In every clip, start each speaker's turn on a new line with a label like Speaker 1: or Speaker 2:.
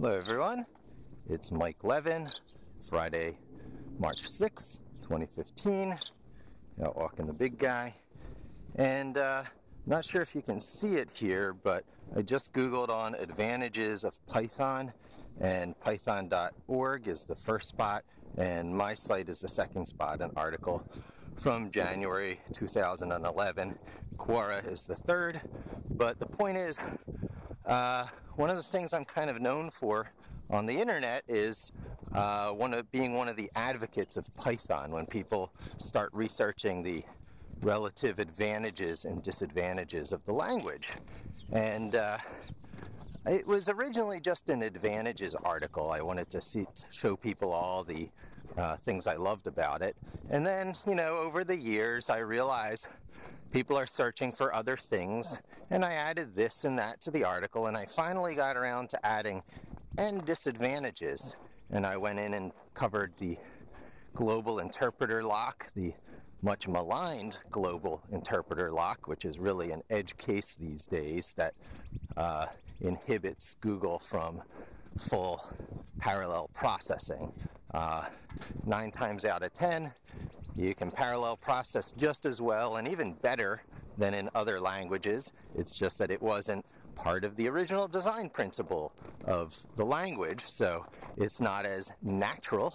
Speaker 1: Hello everyone, it's Mike Levin, Friday, March 6th, 2015, out walking the big guy, and not sure if you can see it here, but I just Googled on advantages of Python, and python.org is the first spot, and my site is the second spot, an article from January 2011. Quora is the third, but the point is, one of the things I'm kind of known for on the internet is being one of the advocates of Python when people start researching the relative advantages and disadvantages of the language. And it was originally just an advantages article. I wanted to show people all the things I loved about it. And then, over the years, I realized people are searching for other things, and I added this and that to the article, and I finally got around to adding and disadvantages. And I went in and covered the global interpreter lock, the much maligned global interpreter lock, which is really an edge case these days that inhibits Google from full parallel processing. 9 times out of 10, you can parallel process just as well and even better than in other languages. It's just that it wasn't part of the original design principle of the language, so it's not as natural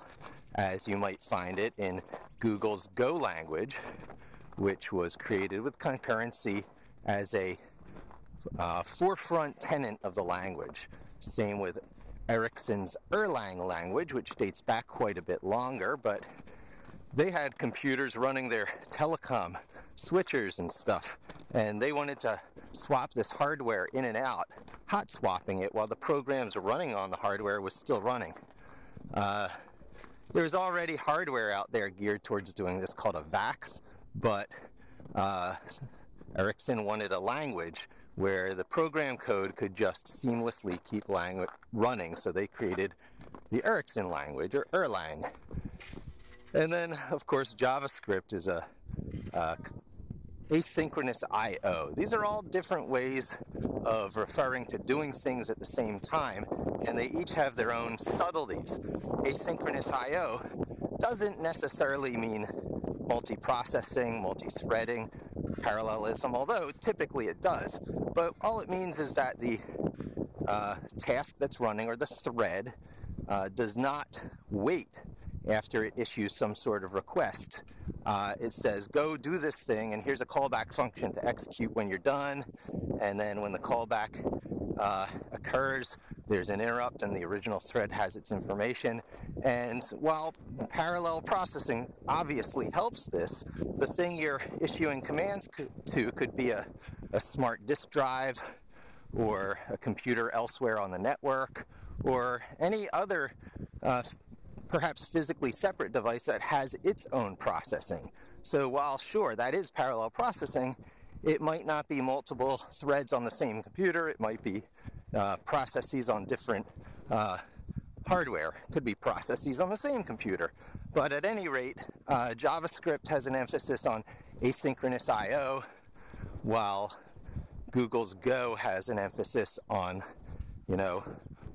Speaker 1: as you might find it in Google's Go language, which was created with concurrency as a forefront tenet of the language. Same with Ericsson's Erlang language, which dates back quite a bit longer, but they had computers running their telecom switchers and stuff, and they wanted to swap this hardware in and out, hot swapping it while the programs running on the hardware was still running. There's already hardware out there geared towards doing this called a VAX, but Ericsson wanted a language where the program code could just seamlessly keep running, so they created the Ericsson language, or Erlang. And then, of course, JavaScript is a asynchronous I/O. These are all different ways of referring to doing things at the same time, and they each have their own subtleties. Asynchronous I/O doesn't necessarily mean multiprocessing, multi-threading, parallelism, although typically it does. But all it means is that the task that's running, or the thread, does not wait after it issues some sort of request. It says, go do this thing, and here's a callback function to execute when you're done. And then when the callback occurs, there's an interrupt, and the original thread has its information. And while parallel processing obviously helps this, the thing you're issuing commands to could be a smart disk drive, or a computer elsewhere on the network, or any other perhaps physically separate device that has its own processing. So while sure, that is parallel processing, it might not be multiple threads on the same computer. It might be processes on different hardware. It could be processes on the same computer. But at any rate, JavaScript has an emphasis on asynchronous I/O, while Google's Go has an emphasis on,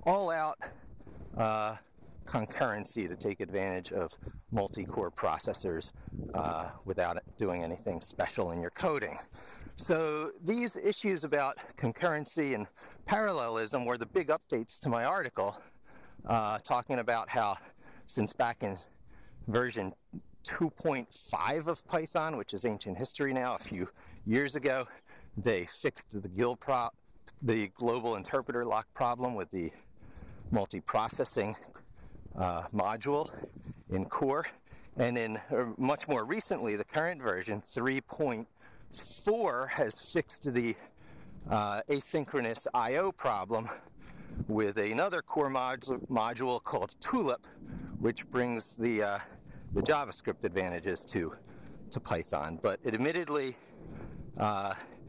Speaker 1: all-out concurrency to take advantage of multi-core processors without doing anything special in your coding. So these issues about concurrency and parallelism were the big updates to my article, talking about how since back in version 2.5 of Python, which is ancient history now, a few years ago, they fixed the global interpreter lock problem with the multiprocessing module in core, and much more recently, the current version 3.4 has fixed the asynchronous I/O problem with another core module called Tulip, which brings the JavaScript advantages to Python. But it admittedly,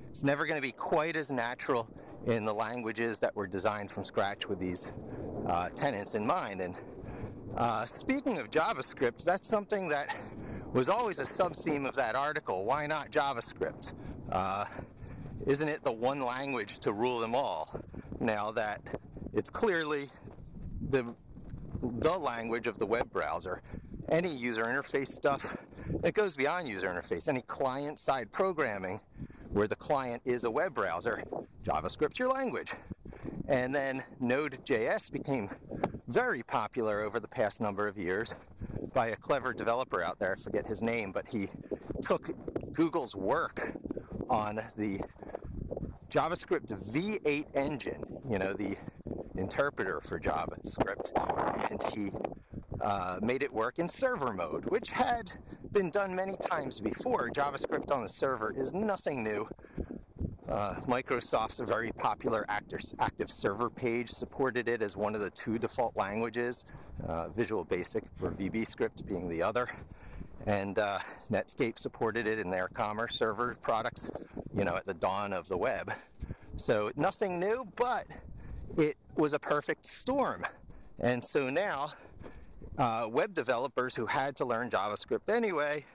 Speaker 1: it's never going to be quite as natural in the languages that were designed from scratch with these tenets in mind. And speaking of JavaScript, that's something that was always a sub-theme of that article. Why not JavaScript? Isn't it the one language to rule them all? Now that it's clearly the language of the web browser. Any user interface stuff that goes beyond user interface, any client-side programming where the client is a web browser, JavaScript's your language. And then Node.js became very popular over the past number of years by a clever developer out there. I forget his name, but he took Google's work on the JavaScript V8 engine, you know, the interpreter for JavaScript, and he made it work in server mode, which had been done many times before. JavaScript on the server is nothing new. Microsoft's very popular active server page supported it as one of the 2 default languages, Visual Basic or VBScript being the other. And Netscape supported it in their commerce server products, you know, at the dawn of the web. So nothing new, but it was a perfect storm. And so now web developers who had to learn JavaScript anyway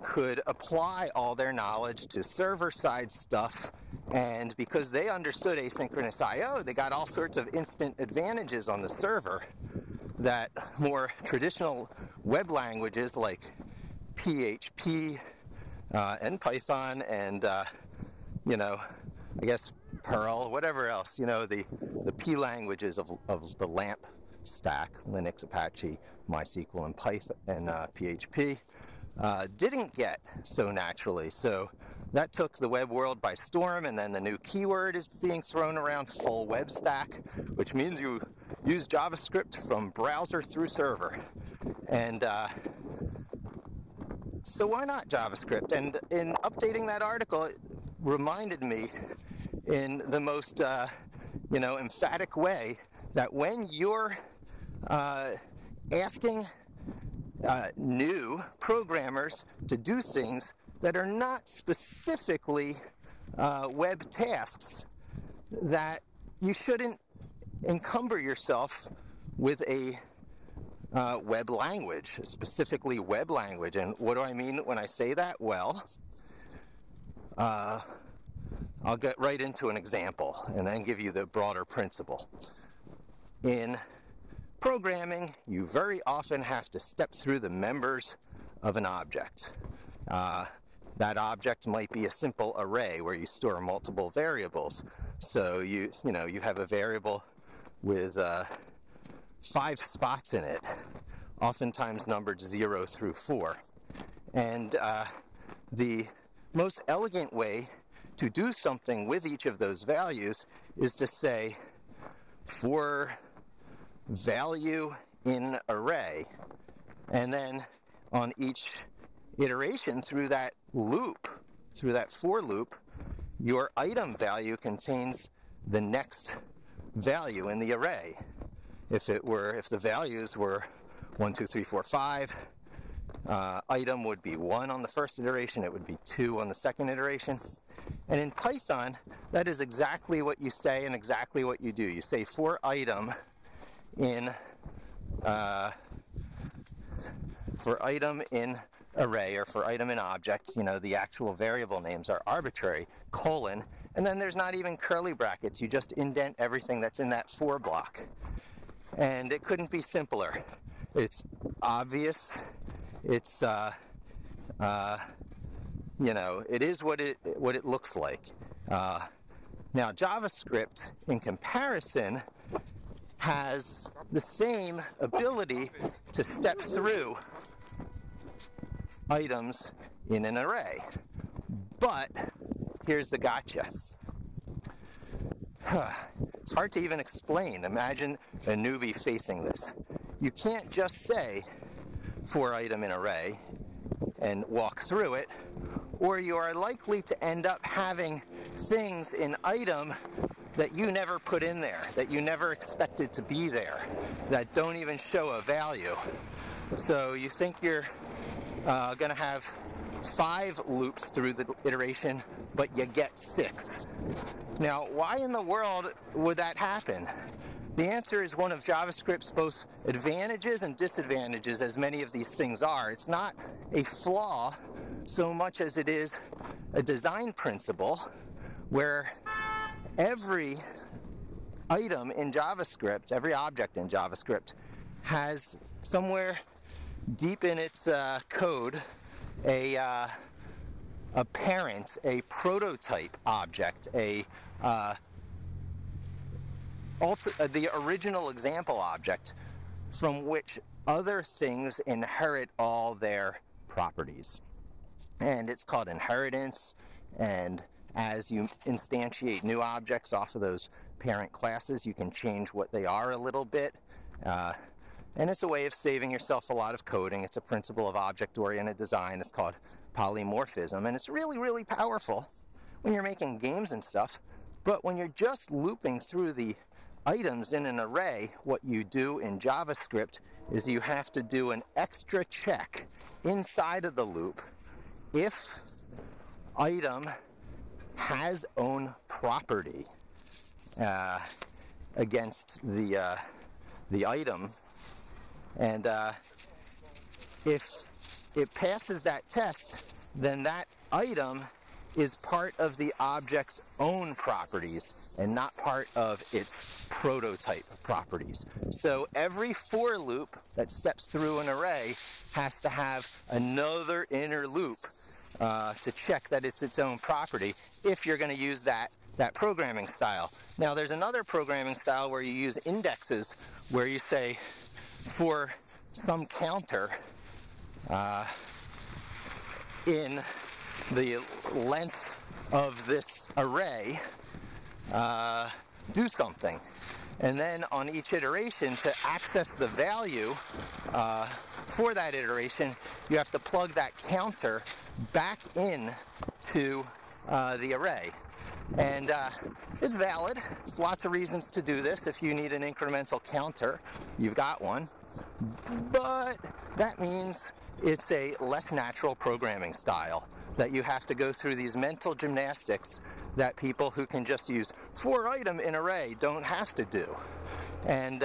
Speaker 1: could apply all their knowledge to server-side stuff, and because they understood asynchronous I/O, they got all sorts of instant advantages on the server that more traditional web languages like PHP and Python and you know, I guess Perl, whatever else, you know, the P languages of the LAMP stack, Linux, Apache, MySQL, and Python and PHP, didn't get so naturally. So that took the web world by storm, and then the new keyword is being thrown around, full web stack, which means you use JavaScript from browser through server. And so why not JavaScript? And in updating that article, it reminded me in the most you know, emphatic way that when you're asking new programmers to do things that are not specifically web tasks, that you shouldn't encumber yourself with a web language, specifically web language. And what do I mean when I say that? Well, I'll get right into an example and then give you the broader principle. In programming, you very often have to step through the members of an object. That object might be a simple array where you store multiple variables. So you have a variable with 5 spots in it, oftentimes numbered 0 through 4. And the most elegant way to do something with each of those values is to say, for value in array, and then on each iteration through that loop, through that for loop, your item value contains the next value in the array. If the values were 1, 2, 3, 4, 5, item would be 1 on the first iteration, it would be 2 on the second iteration. And in Python, that is exactly what you say and exactly what you do. You say for item in array, or for item in object, you know, the actual variable names are arbitrary, colon, and then there's not even curly brackets. You just indent everything that's in that for block. And it couldn't be simpler. It's obvious. It's you know, it is what it looks like. Now JavaScript, in comparison, has the same ability to step through items in an array. But here's the gotcha. It's hard to even explain. Imagine a newbie facing this. You can't just say for item in array and walk through it, or you are likely to end up having things in item that you never put in there, that you never expected to be there, that don't even show a value. So you think you're going to have 5 loops through the iteration, but you get 6. Now, why in the world would that happen? The answer is one of JavaScript's both advantages and disadvantages, as many of these things are. It's not a flaw so much as it is a design principle where every item in JavaScript, every object in JavaScript, has somewhere deep in its code a parent, a prototype object, the original example object from which other things inherit all their properties. And it's called inheritance, and as you instantiate new objects off of those parent classes, you can change what they are a little bit. And it's a way of saving yourself a lot of coding. It's a principle of object-oriented design. It's called polymorphism, and it's really, really powerful when you're making games and stuff. But when you're just looping through the items in an array, what you do in JavaScript is you have to do an extra check inside of the loop if item has own property against the item, and if it passes that test, then that item is part of the object's own properties and not part of its prototype properties. So every for loop that steps through an array has to have another inner loop to check that it's its own property if you're going to use that programming style. Now there's another programming style where you use indexes, where you say for some counter in the length of this array, do something. And then on each iteration, to access the value for that iteration, you have to plug that counter back in to the array. And it's valid. There's lots of reasons to do this. If you need an incremental counter, you've got one. But that means it's a less natural programming style, that you have to go through these mental gymnastics that people who can just use for item in array don't have to do. And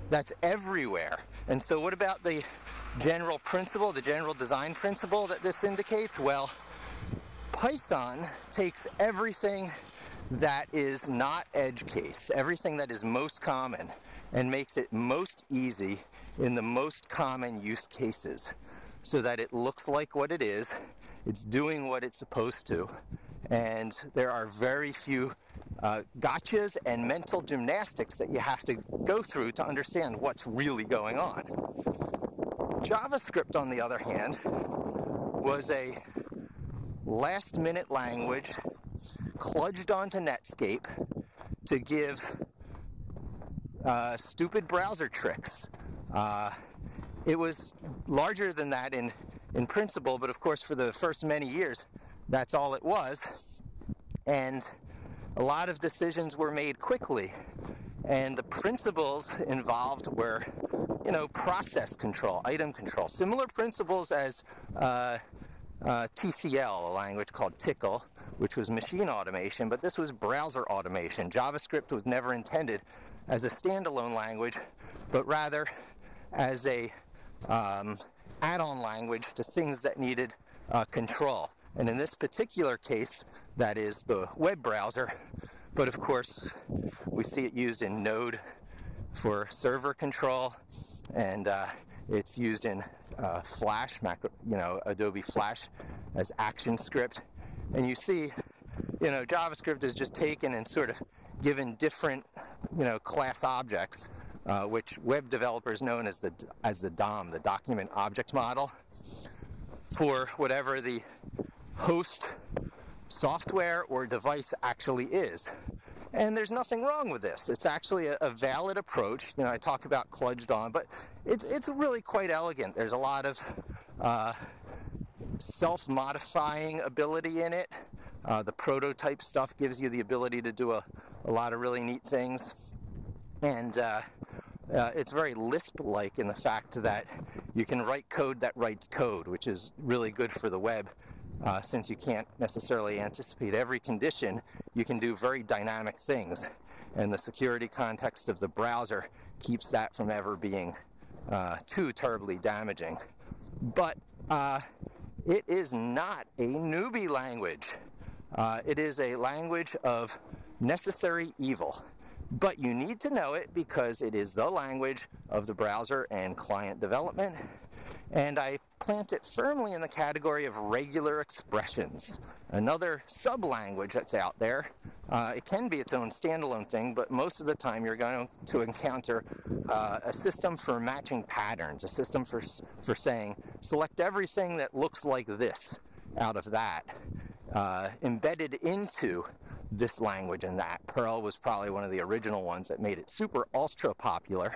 Speaker 1: that's everywhere. And so what about the general principle, the general design principle that this indicates? Well, Python takes everything that is not edge case, everything that is most common, and makes it most easy in the most common use cases, so that it looks like what it is, it's doing what it's supposed to, and there are very few gotchas and mental gymnastics that you have to go through to understand what's really going on. JavaScript, on the other hand, was a last-minute language kludged onto Netscape to give stupid browser tricks. It was larger than that in principle, but of course for the first many years, that's all it was. And a lot of decisions were made quickly. And the principles involved were, process control, item control. Similar principles as TCL, a language called Tickle, which was machine automation, but this was browser automation. JavaScript was never intended as a standalone language, but rather as a add-on language to things that needed control. And in this particular case, that is the web browser. But of course, we see it used in Node for server control, and it's used in Flash, Adobe Flash as ActionScript. And you see, JavaScript is just taken and sort of given different, class objects, which web developers know as the DOM, the Document Object Model, for whatever the host software or device actually is. And there's nothing wrong with this. It's actually a valid approach. I talk about kludged on, but it's really quite elegant. There's a lot of self-modifying ability in it. The prototype stuff gives you the ability to do a lot of really neat things. And it's very Lisp-like in the fact that you can write code that writes code, which is really good for the web. Since you can't necessarily anticipate every condition, you can do very dynamic things. And the security context of the browser keeps that from ever being too terribly damaging. But it is not a newbie language. It is a language of necessary evil. but you need to know it because it is the language of the browser and client development. And I plant it firmly in the category of regular expressions, another sub-language that's out there. It can be its own standalone thing, but most of the time you're going to encounter a system for matching patterns, a system for saying, select everything that looks like this out of that, embedded into this language and that. Perl was probably one of the original ones that made it super ultra popular.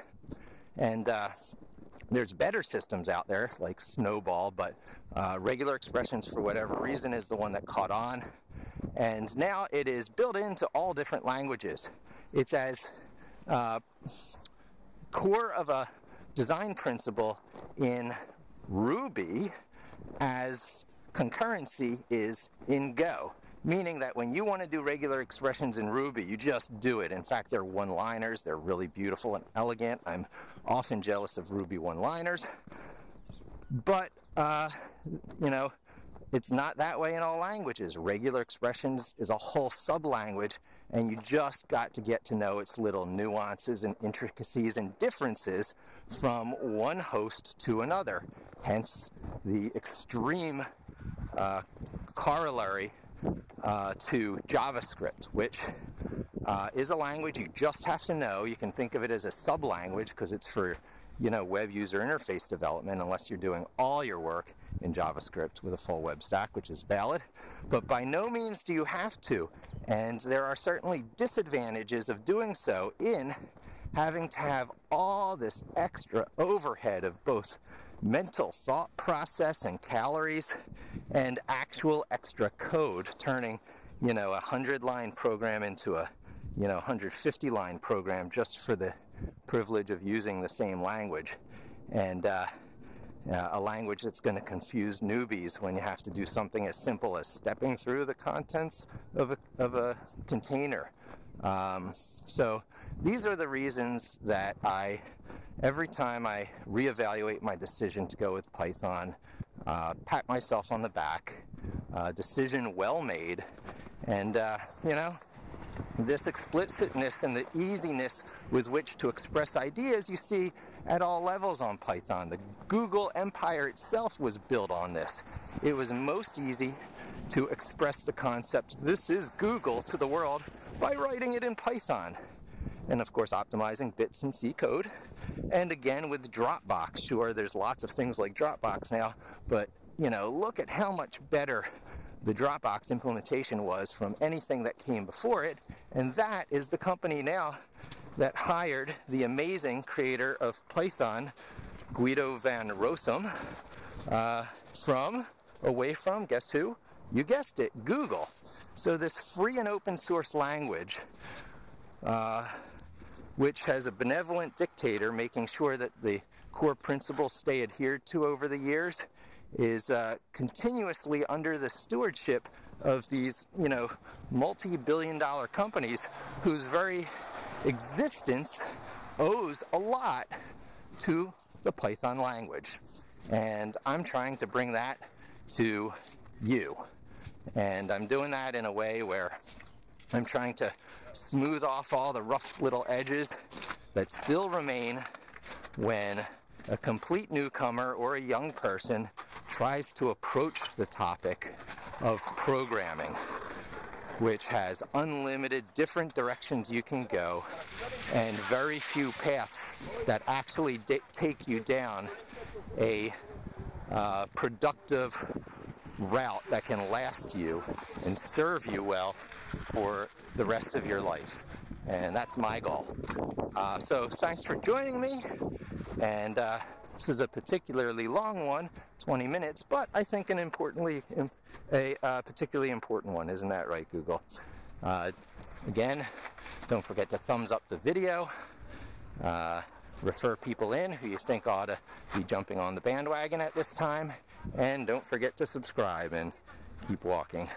Speaker 1: And there's better systems out there like Snowball, but regular expressions for whatever reason is the one that caught on. And now it is built into all different languages. It's as core of a design principle in Ruby as concurrency is in Go. Meaning that when you want to do regular expressions in Ruby, you just do it. In fact, they're one-liners. They're really beautiful and elegant. I'm often jealous of Ruby one-liners. But, you know, it's not that way in all languages. Regular expressions is a whole sub-language, and you just got to get to know its little nuances and intricacies and differences from one host to another. Hence, the extreme corollary to JavaScript, which is a language you just have to know. You can think of it as a sub-language because it's for, you know, web user interface development, unless you're doing all your work in JavaScript with a full web stack, which is valid. But by no means do you have to. And there are certainly disadvantages of doing so in having to have all this extra overhead of both mental thought process and calories and actual extra code, turning, you know, a 100-line program into a, you know, 150-line program just for the privilege of using the same language. And a language that's going to confuse newbies when you have to do something as simple as stepping through the contents of a container. So these are the reasons that every time I reevaluate my decision to go with Python, pat myself on the back, decision well made, and you know, this explicitness and the easiness with which to express ideas you see at all levels on Python. The Google empire itself was built on this. It was most easy to express the concept, this is Google, to the world by writing it in Python. And of course optimizing bits in C code. And again with Dropbox. Sure, there's lots of things like Dropbox now, but you know, look at how much better the Dropbox implementation was from anything that came before it. And that is the company now that hired the amazing creator of Python, Guido van Rossum, away from, guess who? You guessed it, Google. So this free and open source language, which has a benevolent dictator making sure that the core principles stay adhered to over the years, is continuously under the stewardship of these, you know, multi-billion-dollar companies whose very existence owes a lot to the Python language. And I'm trying to bring that to you. And I'm doing that in a way where I'm trying to smooth off all the rough little edges that still remain when a complete newcomer or a young person tries to approach the topic of programming, which has unlimited different directions you can go and very few paths that actually take you down a productive route that can last you and serve you well for the rest of your life. And that's my goal. So thanks for joining me. And this is a particularly long one, 20 minutes, but I think a particularly important one. Isn't that right, Google? Again, don't forget to thumbs up the video. Refer people in who you think ought to be jumping on the bandwagon at this time. And don't forget to subscribe and keep walking.